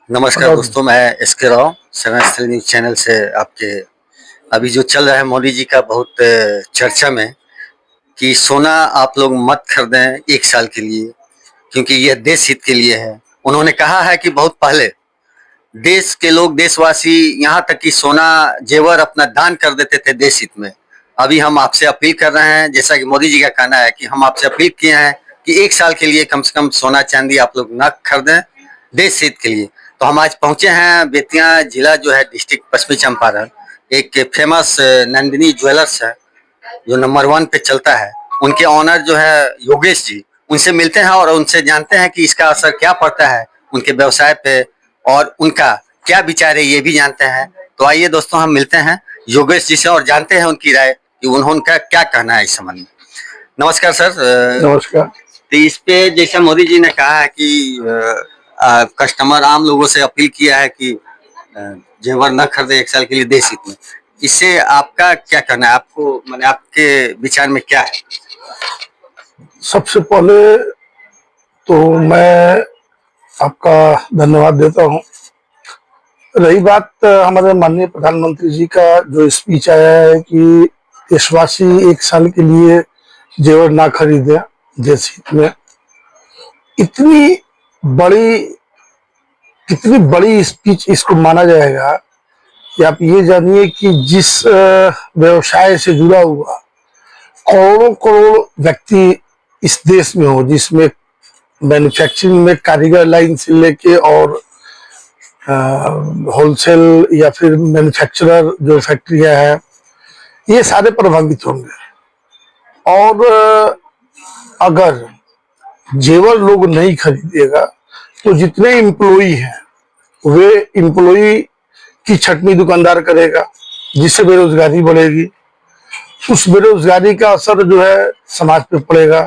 नमस्कार दोस्तों, मैं SK Rao seven star news channel से आपके अभी जो चल रहा है मोदी जी का बहुत चर्चा में कि सोना आप लोग मत खरीदें 1 साल के लिए, क्योंकि यह देश हित के लिए है। उन्होंने कहा है कि बहुत पहले देश के लोग, देशवासी, यहाँ तक कि सोना जेवर अपना दान कर देते थे देश हित में। अभी हम आपसे अपील कर रहे हैं, जैसा कि मोदी जी का कहना है कि हम आपसे अपील किए हैं कि 1 साल के लिए कम से कम सोना चांदी आप लोग न खरीदें देश हित के लिए। तो हम आज पहुंचे हैं बेतिया जिला जो है डिस्ट्रिक्ट पश्चिमी चंपारण, एक फेमस नंदिनी ज्वेलर्स है जो नंबर 1 पे चलता है। उनके ऑनर जो है योगेश जी, उनसे मिलते हैं और उनसे जानते हैं कि इसका असर क्या पड़ता है उनके व्यवसाय पे और उनका क्या विचार है ये भी जानते हैं। तो आइए दोस्तों, हम मिलते हैं योगेश जी से और जानते हैं उनकी राय कि उनका क्या कहना है इस संबंध में। नमस्कार सर। नमस्कार। तो इस पे जैसा मोदी जी ने कहा है कि कस्टमर आम लोगों से अपील किया है कि जेवर न खरीदे 1 साल के लिए देश हित में, इससे आपका क्या कहना है? आपको माने आपके विचार में क्या है? सबसे पहले तो मैं आपका धन्यवाद देता हूं। रही बात हमारे माननीय प्रधानमंत्री जी का जो स्पीच आया है कि देशवासी 1 साल के लिए जेवर ना खरीदे देश हित में, इतनी बड़ी कितनी बड़ी स्पीच इसको माना जाएगा कि आप ये जानिए कि जिस व्यवसाय से जुड़ा हुआ करोड़ों करोड़ व्यक्ति इस देश में हो, जिसमें मैन्युफैक्चरिंग में कारीगर लाइन से लेके और होलसेल या फिर मैन्युफैक्चरर जो फैक्ट्रियां हैं, ये सारे प्रभावित होंगे। और अगर जेवर लोग नहीं खरीदेगा तो जितने एम्प्लॉई हैं वे एम्प्लॉई की छटनी दुकानदार करेगा, जिससे बेरोजगारी बढ़ेगी। उस बेरोजगारी का असर जो है समाज पे पड़ेगा।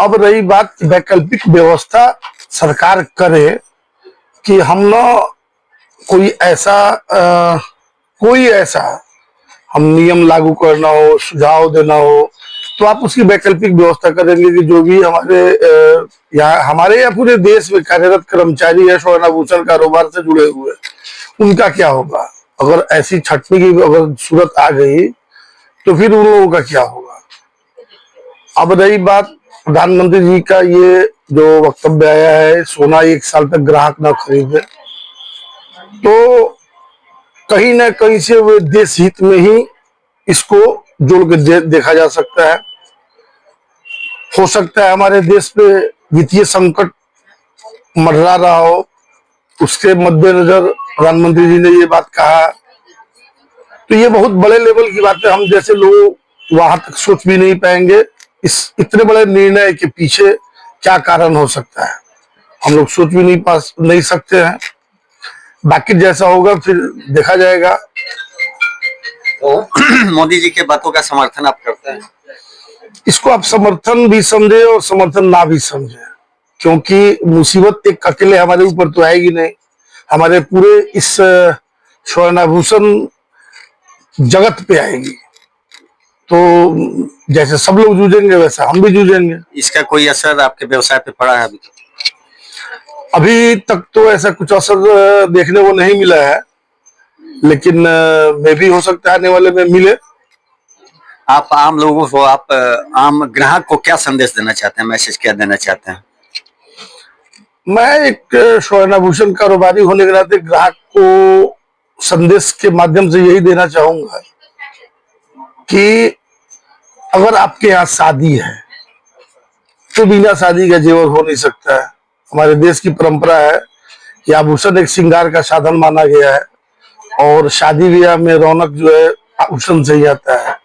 अब रही बात वैकल्पिक व्यवस्था सरकार करे कि हम न कोई ऐसा हम नियम लागू करना हो, सुझाव देना हो, तो आप उसकी वैकल्पिक व्यवस्था करेंगे कि जो भी हमारे या पूरे देश में कार्यरत कर्मचारी है स्वर्णाभूषण कारोबार से जुड़े हुए, उनका क्या होगा? अगर ऐसी छटनी की अगर सूरत आ गई तो फिर उन लोगों का क्या होगा? अब रही बात प्रधानमंत्री जी का ये जो वक्तव्य आया है, सोना 1 साल तक ग्राहक ना खरीदे, तो कहीं ना कहीं से वे देश हित में ही इसको जोड़ के देखा जा सकता है। हो सकता है हमारे देश पे वित्तीय संकट मंडरा रहा हो, उसके मद्देनजर प्रधानमंत्री जी ने ये बात कहा। तो ये बहुत बड़े लेवल की बात है, हम जैसे लोग वहां तक सोच भी नहीं पाएंगे इस इतने बड़े निर्णय के पीछे क्या कारण हो सकता है, हम लोग सोच भी नहीं सकते हैं। बाकी जैसा होगा फिर देखा जाएगा। तो मोदी जी के बातों का समर्थन आप करते हैं? इसको आप समर्थन भी समझे और समर्थन ना भी समझे, क्योंकि मुसीबत एक अकेले हमारे ऊपर तो आएगी नहीं, हमारे पूरे इस स्वर्णाभूषण जगत पे आएगी। तो जैसे सब लोग जूझेंगे वैसा हम भी जूझेंगे। इसका कोई असर आपके व्यवसाय पे पड़ा है अभी तक? अभी तक तो ऐसा कुछ असर देखने को नहीं मिला है, लेकिन मे भी हो सकता है आने वाले में मिले। आप आम लोगों को, आप आम ग्राहक को क्या संदेश देना चाहते हैं, मैसेज क्या देना चाहते हैं? मैं एक स्वर्णाभूषण कारोबारी होने के नाते ग्राहक को संदेश के माध्यम से यही देना चाहूंगा कि अगर आपके यहाँ शादी है तो बिना शादी का जेवर हो नहीं सकता है। हमारे देश की परंपरा है कि आभूषण एक श्रृंगार का साधन माना गया है और शादी ब्याह में रौनक जो है आभूषण से ही आता है।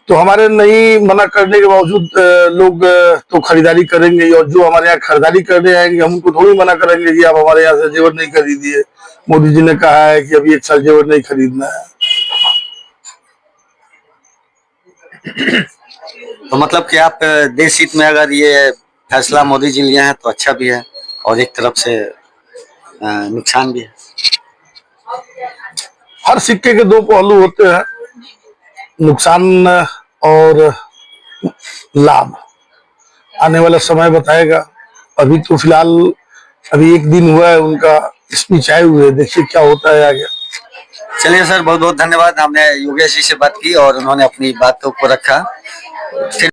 तो हमारे नहीं मना करने के बावजूद लोग तो खरीदारी करेंगे, और जो हमारे यहाँ खरीदारी करने आएंगे हम उनको थोड़ी मना करेंगे कि आप हमारे यहाँ से जेवर नहीं खरीदिए। मोदी जी ने कहा है कि अभी 1 साल जेवर नहीं खरीदना है। तो मतलब कि आप देश हित में अगर ये फैसला मोदी जी लिए हैं तो अच्छा भी है और एक तरफ से नुकसान भी है। हर सिक्के के दो पहलू होते हैं, नुकसान और लाभ आने वाला समय बताएगा। अभी तो फिलहाल अभी एक दिन हुआ है उनका स्पीच आए हुए, देखिए क्या होता है आगे। चलिए सर, बहुत बहुत धन्यवाद। हमने योगेश जी से बात की और उन्होंने अपनी बातों को रखा। फिर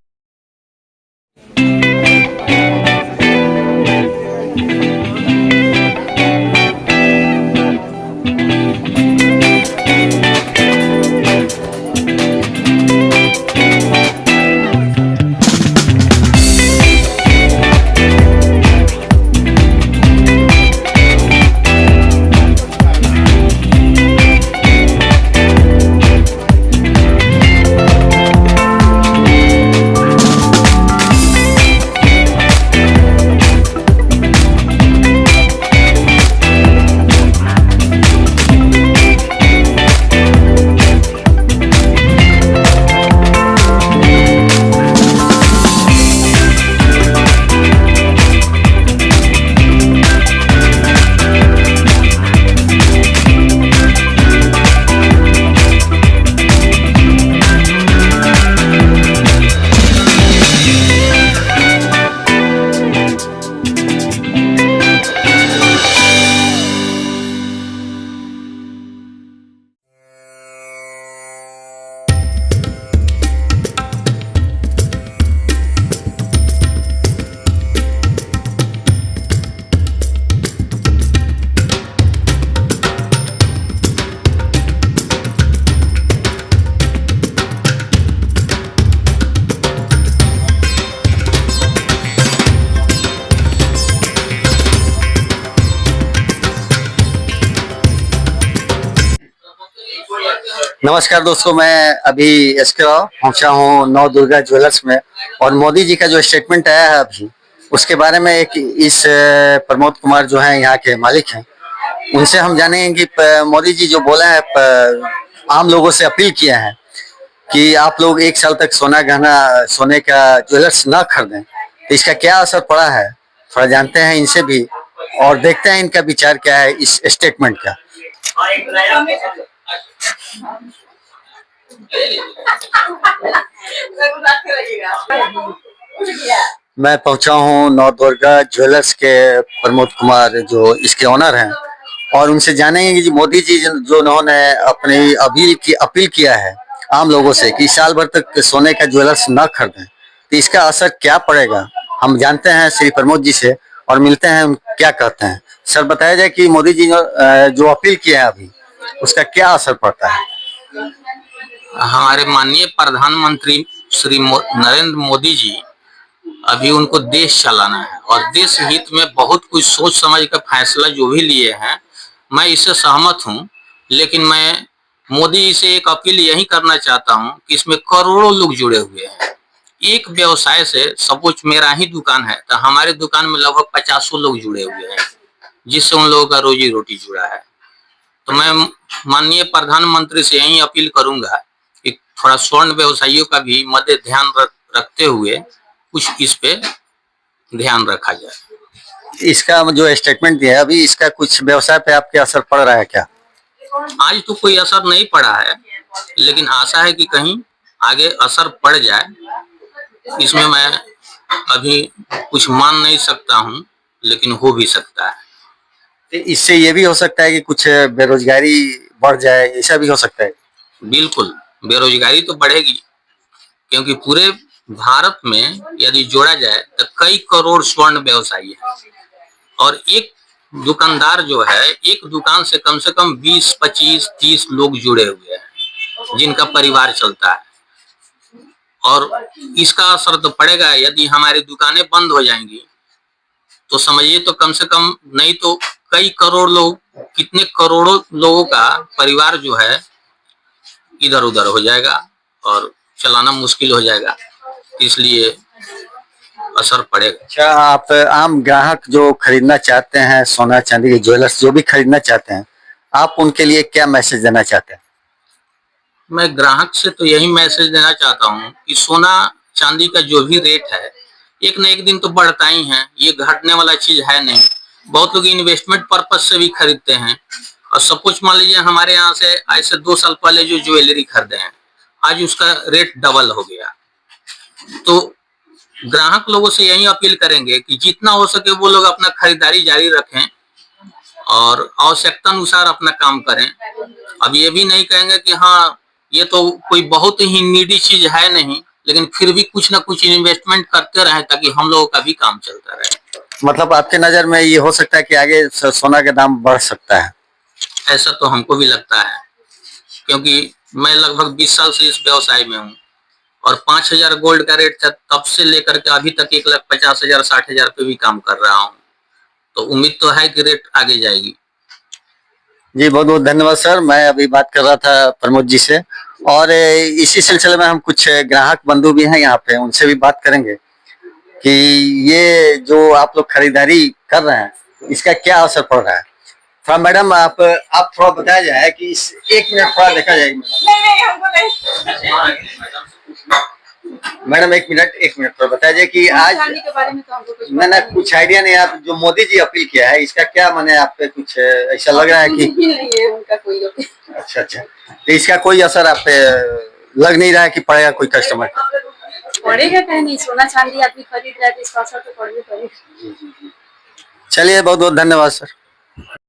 नमस्कार दोस्तों, मैं अभी एसके राव पहुंचा हूं नौ दुर्गा ज्वेलर्स में और मोदी जी का जो स्टेटमेंट आया है अभी, उसके बारे में एक इस प्रमोद कुमार जो हैं यहाँ के मालिक हैं, उनसे हम जानेंगे कि मोदी जी जो बोले हैं, आम लोगों से अपील किए हैं कि आप लोग एक साल तक सोना गहना सोने का ज्वेलर्स ना खरीदें, तो इसका क्या असर पड़ा है थोड़ा जानते हैं इनसे भी और देखते हैं इनका विचार क्या है इस स्टेटमेंट का। मैं पहुंचा हूं नौ दुर्गा ज्वेलर्स के प्रमोद कुमार जो इसके ओनर हैं और उनसे जानेंगे कि मोदी जी जो उन्होंने अपनी अपील किया है आम लोगों से कि साल भर तक सोने का ज्वेलर्स न खरीदें, तो इसका असर क्या पड़ेगा हम जानते हैं श्री प्रमोद जी से और मिलते हैं क्या कहते हैं। सर, बताया जाए कि मोदी जी जो अपील किया है अभी, उसका क्या असर पड़ता है। हमारे माननीय प्रधानमंत्री श्री नरेंद्र मोदी जी, अभी उनको देश चलाना है और देश हित में बहुत कुछ सोच समझ कर फैसला जो भी लिए हैं, मैं इससे सहमत हूं। लेकिन मैं मोदी जी से एक अपील यही करना चाहता हूं कि इसमें करोड़ों लोग जुड़े हुए हैं। एक व्यवसाय से, सपोज मेरा ही दुकान है तो हमारे दुकान में लगभग 50 लोग जुड़े हुए हैं, जिससे उन लोगों का रोजी रोटी जुड़ा है। तो मैं माननीय प्रधानमंत्री से यही अपील करूंगा कि थोड़ा स्वर्ण व्यवसायियों का भी मध्य ध्यान रखते हुए कुछ इस पे ध्यान रखा जाए। इसका जो स्टेटमेंट दिया है अभी, इसका कुछ व्यवसाय पे आपके असर पड़ रहा है क्या? आज तो कोई असर नहीं पड़ा है, लेकिन आशा है कि कहीं आगे असर पड़ जाए। इसमें मैं अभी कुछ मान नहीं सकता हूं, लेकिन हो भी सकता है। इससे ये भी हो सकता है कि कुछ बेरोजगारी बढ़ जाए, ऐसा भी हो सकता है। बिल्कुल, बेरोजगारी तो बढ़ेगी, क्योंकि पूरे भारत में यदि जोड़ा जाए तो कई करोड़ स्वर्ण व्यवसायी है और एक दुकानदार जो है, एक दुकान से कम 20, 25, 30 लोग जुड़े हुए हैं जिनका परिवार चलता है। और इसका असर तो पड़ेगा। यदि हमारी दुकानें बंद हो जाएंगी तो समझिए, तो कम से कम नहीं तो कई करोड़ लोग, कितने करोड़ों लोगों का परिवार जो है इधर उधर हो जाएगा और चलाना मुश्किल हो जाएगा, इसलिए असर पड़ेगा। अच्छा, आप आम ग्राहक जो खरीदना चाहते हैं सोना चांदी के ज्वेलर्स जो भी खरीदना चाहते हैं, आप उनके लिए क्या मैसेज देना चाहते हैं? मैं ग्राहक से तो यही मैसेज देना चाहता हूँ कि सोना चांदी का जो भी रेट है, एक न एक दिन तो बढ़ता ही है, ये घटने वाला चीज है नहीं। बहुत लोग इन्वेस्टमेंट पर्पज से भी खरीदते हैं और सब कुछ, मान लीजिए हमारे यहाँ से आज से 2 साल पहले जो ज्वेलरी खरीदे हैं, आज उसका रेट डबल हो गया। तो ग्राहक लोगों से यही अपील करेंगे कि जितना हो सके वो लोग अपना खरीदारी जारी रखें और आवश्यकता अनुसार अपना काम करें। अब ये भी नहीं कहेंगे कि हाँ ये तो कोई बहुत ही नीडी चीज है नहीं, लेकिन फिर भी कुछ ना कुछ इन्वेस्टमेंट करते रहें ताकि हम लोगों का भी काम चलता रहे। मतलब आपके नजर में ये हो सकता है कि आगे सोना का दाम बढ़ सकता है? ऐसा तो हमको भी लगता है, क्योंकि मैं लगभग 20 साल से इस व्यवसाय में हूँ और 5,000 गोल्ड का रेट था तब से लेकर के अभी तक 1,50,000 60,000 पे भी काम कर रहा हूँ, तो उम्मीद तो है कि रेट आगे जाएगी। जी बहुत बहुत धन्यवाद सर। मैं अभी बात कर रहा था प्रमोद जी से और इसी सिलसिले में हम कुछ ग्राहक बंधु भी हैं यहाँ पे, उनसे भी बात करेंगे कि ये जो आप लोग खरीदारी कर रहे हैं इसका क्या असर पड़ रहा है। थोड़ा मैडम आप थोड़ा बताया जाए कि इस 1 मिनट थोड़ा देखा जाए। नहीं हमको नहीं। मैडम 1 मिनट थोड़ा बताया जाए कि आज चांदी के बारे में तो हमको कुछ मैंने कुछ आइडिया नहीं। आप जो मोदी जी अपील किया है इसका क्या माने, आप पे कुछ ऐसा लग रहा है कि नहीं है उनका कोई अपील। अच्छा तो इसका कोई असर आप पे लग नहीं रहा है कि पड़ेगा कोई कस्टमर? पड़ेगा कहीं नहीं, सोना चांदी आदमी खरीद रहा है तो इसका असर तो पड़ेगा। चलिए बहुत बहुत धन्यवाद सर।